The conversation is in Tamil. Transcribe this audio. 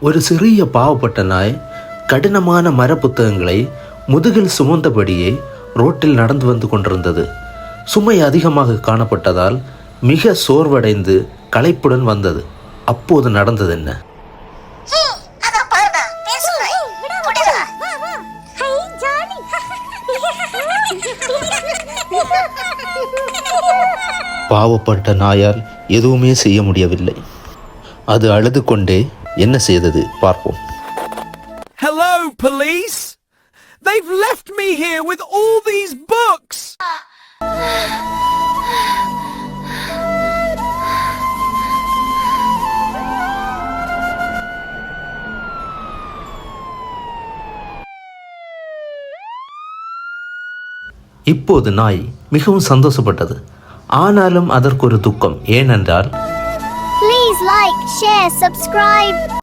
ஒரு சிறிய பாவப்பட்ட நாய் கடினமான மர புத்தகங்களை முதுகில் சுமந்தபடியே ரோட்டில் நடந்து வந்து கொண்டிருந்தது. சுமை அதிகமாக காணப்பட்டதால் மிக சோர்வடைந்து களைப்புடன் வந்தது. அப்போது நடந்தது என்ன? பாவப்பட்ட நாயால் எதுவுமே செய்ய முடியவில்லை. அது அழுது கொண்டே என்ன செய்தது பார்ப்போம். Hello, police! They've left me here with all these books! இப்போது நாய் மிகவும் சந்தோஷப்பட்டது. ஆனாலும் அதற்கு ஒரு துக்கம். ஏனென்றால் Please like, share, subscribe.